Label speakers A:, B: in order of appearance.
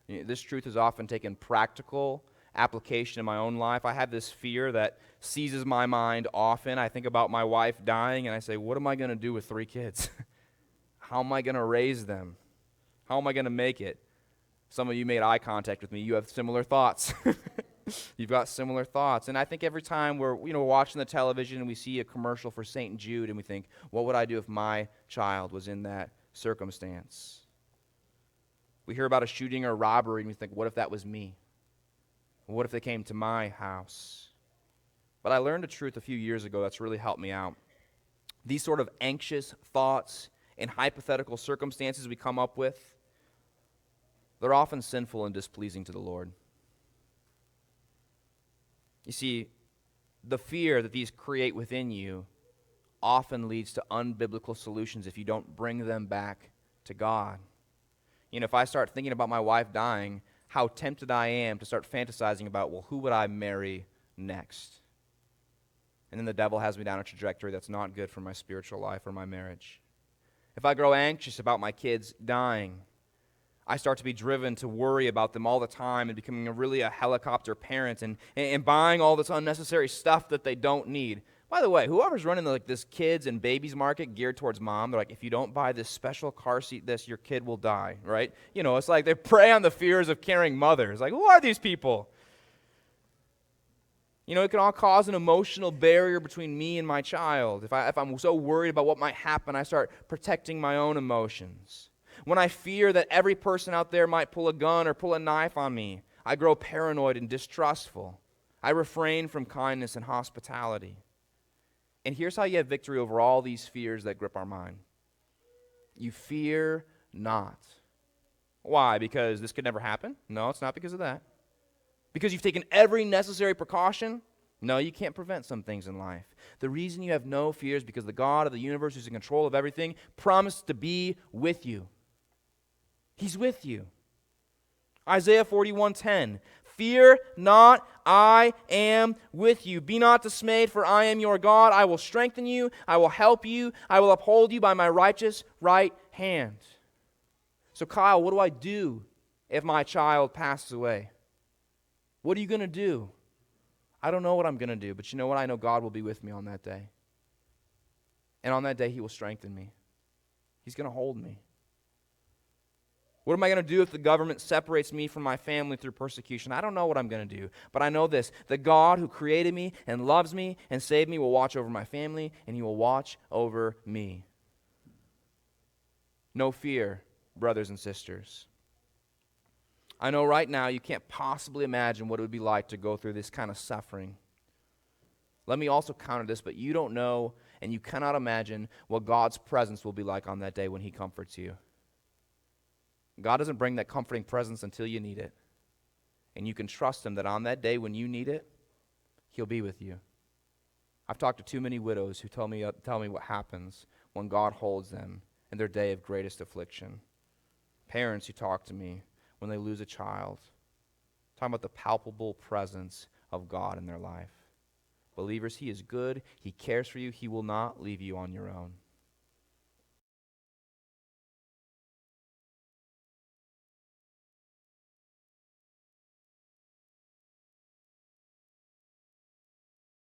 A: This truth has often taken practical application in my own life. I have this fear that seizes my mind often. I think about my wife dying, and I say, what am I going to do with 3 kids? How am I going to raise them? How am I going to make it? Some of you made eye contact with me. You have similar thoughts. You've got similar thoughts. And I think every time we're watching the television and we see a commercial for St. Jude and we think, what would I do if my child was in that circumstance? We hear about a shooting or a robbery and we think, what if that was me? What if they came to my house? But I learned a truth a few years ago that's really helped me out. These sort of anxious thoughts and hypothetical circumstances we come up with, they're often sinful and displeasing to the Lord. You see, the fear that these create within you often leads to unbiblical solutions if you don't bring them back to God. If I start thinking about my wife dying, how tempted I am to start fantasizing about, well, who would I marry next? And then the devil has me down a trajectory that's not good for my spiritual life or my marriage. If I grow anxious about my kids dying, I start to be driven to worry about them all the time and becoming a helicopter parent and buying all this unnecessary stuff that they don't need. By the way, whoever's running this kids and babies market geared towards mom, they're like, if you don't buy this special car seat, your kid will die, right? It's like they prey on the fears of caring mothers. Like, who are these people? It can all cause an emotional barrier between me and my child. If I'm so worried about what might happen, I start protecting my own emotions. When I fear that every person out there might pull a gun or pull a knife on me, I grow paranoid and distrustful. I refrain from kindness and hospitality. And here's how you have victory over all these fears that grip our mind. You fear not. Why? Because this could never happen? No, it's not because of that. Because you've taken every necessary precaution? No, you can't prevent some things in life. The reason you have no fear is because the God of the universe, who's in control of everything, promised to be with you. He's with you. Isaiah 41:10. Fear not, I am with you. Be not dismayed, for I am your God. I will strengthen you. I will help you. I will uphold you by my righteous right hand. So Kyle, what do I do if my child passes away? What are you going to do? I don't know what I'm going to do, but you know what? I know God will be with me on that day. And on that day, He will strengthen me. He's going to hold me. What am I going to do if the government separates me from my family through persecution? I don't know what I'm going to do, but I know this. The God who created me and loves me and saved me will watch over my family, and He will watch over me. No fear, brothers and sisters. I know right now you can't possibly imagine what it would be like to go through this kind of suffering. Let me also counter this, but you don't know and you cannot imagine what God's presence will be like on that day when He comforts you. God doesn't bring that comforting presence until you need it. And you can trust Him that on that day when you need it, He'll be with you. I've talked to too many widows who tell me what happens when God holds them in their day of greatest affliction. Parents who talk to me when they lose a child, talking about the palpable presence of God in their life. Believers, He is good. He cares for you. He will not leave you on your own.